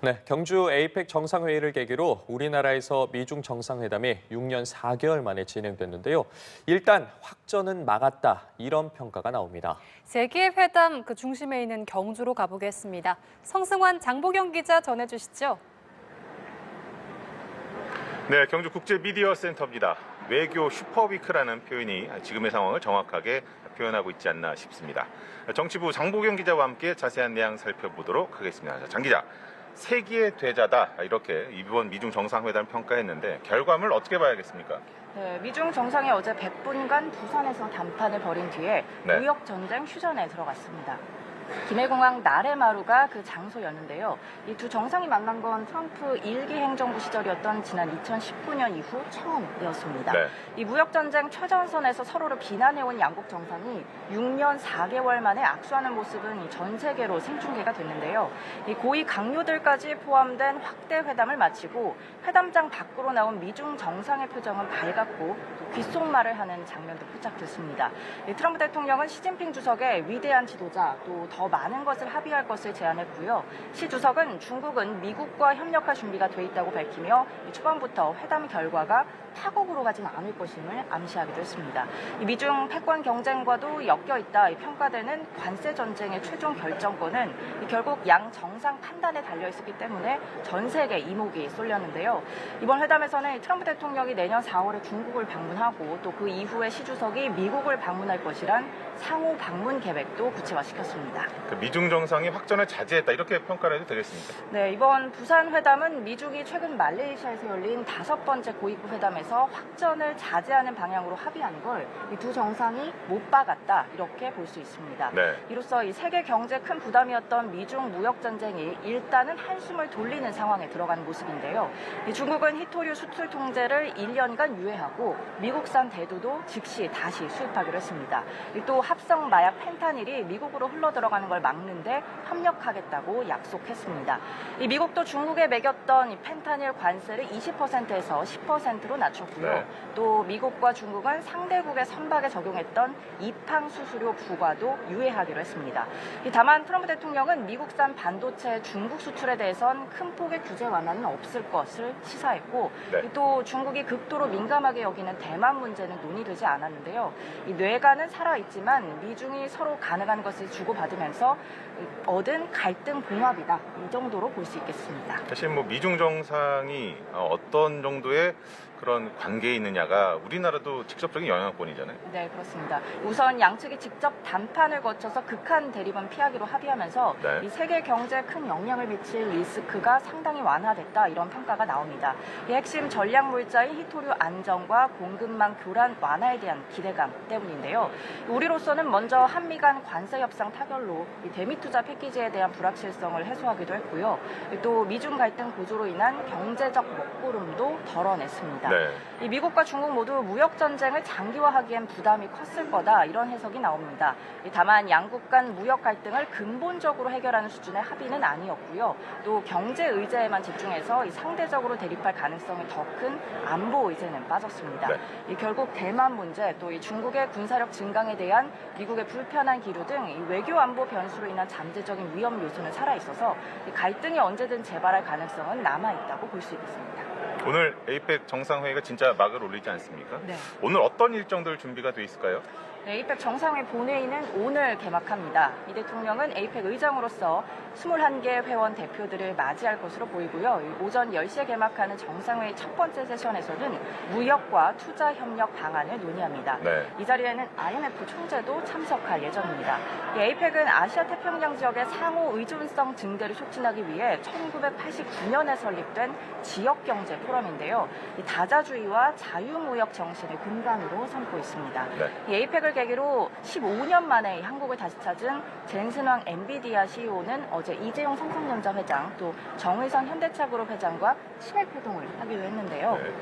네, 경주 에이펙 정상회의를 계기로 우리나라에서 미중 정상회담이 6년 4개월 만에 진행됐는데요. 일단 확전은 막았다, 이런 평가가 나옵니다. 세계 회담 그 중심에 있는 경주로 가보겠습니다. 성승환, 장보경 기자 전해주시죠. 네, 경주 국제미디어센터입니다. 외교 슈퍼위크라는 표현이 지금의 상황을 정확하게 표현하고 있지 않나 싶습니다. 정치부 장보경 기자와 함께 자세한 내용 살펴보도록 하겠습니다. 장 기자, 세기의 되자다 이렇게 이번 미중 정상회담 평가했는데 결과물 어떻게 봐야겠습니까? 네, 미중 정상이 어제 100분간 부산에서 담판을 벌인 뒤에 무역 전쟁 휴전에 들어갔습니다. 김해공항 나레마루가 그 장소였는데요. 이 두 정상이 만난 건 트럼프 1기 행정부 시절이었던 지난 2019년 이후 처음이었습니다. 네. 이 무역전쟁 최전선에서 서로를 비난해온 양국 정상이 6년 4개월 만에 악수하는 모습은 전 세계로 생중계가 됐는데요. 이 고위 강요들까지 포함된 확대 회담을 마치고 회담장 밖으로 나온 미중 정상의 표정은 밝았고 또 귓속말을 하는 장면도 포착됐습니다. 트럼프 대통령은 시진핑 주석의 위대한 지도자 또 더 많은 것을 합의할 것을 제안했고요. 시 주석은 중국은 미국과 협력할 준비가 돼 있다고 밝히며 초반부터 회담 결과가 파국으로 가진 않을 것임을 암시하기도 했습니다. 이 미중 패권 경쟁과도 엮여 있다 평가되는 관세 전쟁의 최종 결정권은 결국 양 정상 판단에 달려 있었기 때문에 전 세계 이목이 쏠렸는데요. 이번 회담에서는 트럼프 대통령이 내년 4월에 중국을 방문하고 또 그 이후에 시 주석이 미국을 방문할 것이란 상호 방문 계획도 구체화시켰습니다. 미중 정상이 확전을 자제했다 이렇게 평가를 해도 되겠습니까? 네, 이번 부산 회담은 미중이 최근 말레이시아에서 열린 5번째 고위급 회담에서 확전을 자제하는 방향으로 합의한 걸 이 두 정상이 못 박았다 이렇게 볼 수 있습니다. 네. 이로써 이 세계 경제에 큰 부담이었던 미중 무역 전쟁이 일단은 한숨을 돌리는 상황에 들어가는 모습인데요. 이 중국은 희토류 수출 통제를 1년간 유예하고 미국산 대두도 즉시 다시 수입하기로 했습니다. 또 합성 마약 펜타닐이 미국으로 흘러 들어가는 걸 막는데 협력하겠다고 약속했습니다. 이 미국도 중국에 매겼던 이 펜타닐 관세를 20%에서 10%로 낮췄고요. 네. 또 미국과 중국은 상대국의 선박에 적용했던 이팡 수수료 부과도 유예하기로 했습니다. 다만 트럼프 대통령은 미국산 반도체 중국 수출에 대해선 큰 폭의 규제 완화는 없을 것을 시사했고 네. 또 중국이 극도로 민감하게 여기는 대만 문제는 논의되지 않았는데요. 이 뇌관은 살아있지만 미중이 서로 가능한 것을 주고받으면서 얻은 갈등 봉합이다. 이 정도로 볼 수 있겠습니다. 사실 미중 정상이 어떤 정도의 그런 관계에 있느냐가 우리나라도 직접적인 영향권이잖아요. 네, 그렇습니다. 우선 양측이 직접 담판을 거쳐서 극한 대립은 피하기로 합의하면서 네. 이 세계 경제에 큰 영향을 미칠 리스크가 상당히 완화됐다 이런 평가가 나옵니다. 이 핵심 전략 물자인 희토류 안정과 공급망 교란 완화에 대한 기대감 때문인데요. 우리로서는 먼저 한미 간 관세 협상 타결로 이 대미 투자 패키지에 대한 불확실성을 해소하기도 했고요. 또 미중 갈등 고조로 인한 경제적 먹구름도 덜어냈습니다. 네. 이 미국과 중국 모두 무역 전쟁을 장기화하기엔 부담이 컸을 거다 이런 해석이 나옵니다. 다만 양국 간 무역 갈등을 근본적으로 해결하는 수준의 합의는 아니었고요. 또 경제 의제에만 집중해서 이 상대적으로 대립할 가능성이 더 큰 안보 의제는 빠졌습니다. 네. 결국 대만 문제 또 이 중국의 군사력 증강에 대한 미국의 불편한 기류 등 이 외교 안보 변수로 인한 잠재적인 위험 요소는 살아 있어서 이 갈등이 언제든 재발할 가능성은 남아 있다고 볼 수 있습니다. 오늘 에이펙 정상회의가 진짜 막을 올리지 않습니까? 네. 오늘 어떤 일정들 준비가 돼 있을까요? 네, 에이펙 정상회 본회의는 오늘 개막합니다. 이 대통령은 에이펙 의장으로서 21개 회원 대표들을 맞이할 것으로 보이고요. 오전 10시에 개막하는 정상회의 첫 번째 세션에서는 무역과 투자 협력 방안을 논의합니다. 네. 이 자리에는 IMF 총재도 참석할 예정입니다. 에이펙은 아시아 태평양 지역의 상호 의존성 증대를 촉진하기 위해 1989년에 설립된 지역경제 포럼인데요. 이 다자주의와 자유무역 정신을 근간으로 삼고 있습니다. 네. 이 에이펙을 계기로 15년 만에 한국을 다시 찾은 젠슨왕 엔비디아 CEO는 어제 이재용 삼성전자 회장 또 정의선 현대차그룹 회장과 치맥 회동을 하기로 했는데요. 네.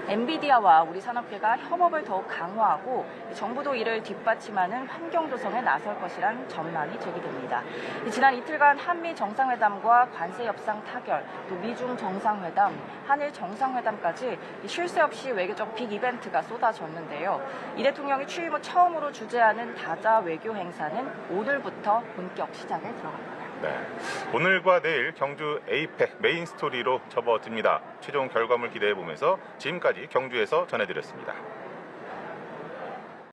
엔비디아와 우리 산업계가 협업을 더욱 강화하고 정부도 이를 뒷받침하는 환경 조성에 나설 것이란 전망이 제기됩니다. 지난 이틀간 한미 정상회담과 관세 협상 타결, 또 미중 정상회담, 한일 정상회담까지 쉴 새 없이 외교적 빅 이벤트가 쏟아졌는데요. 이 대통령이 취임 후 처음으로 주재하는 다자 외교 행사는 오늘부터 본격 시작에 들어갑니다. 네, 오늘과 내일 경주 에이펙 메인 스토리로 접어듭니다. 최종 결과물 기대해 보면서 지금까지 경주에서 전해드렸습니다.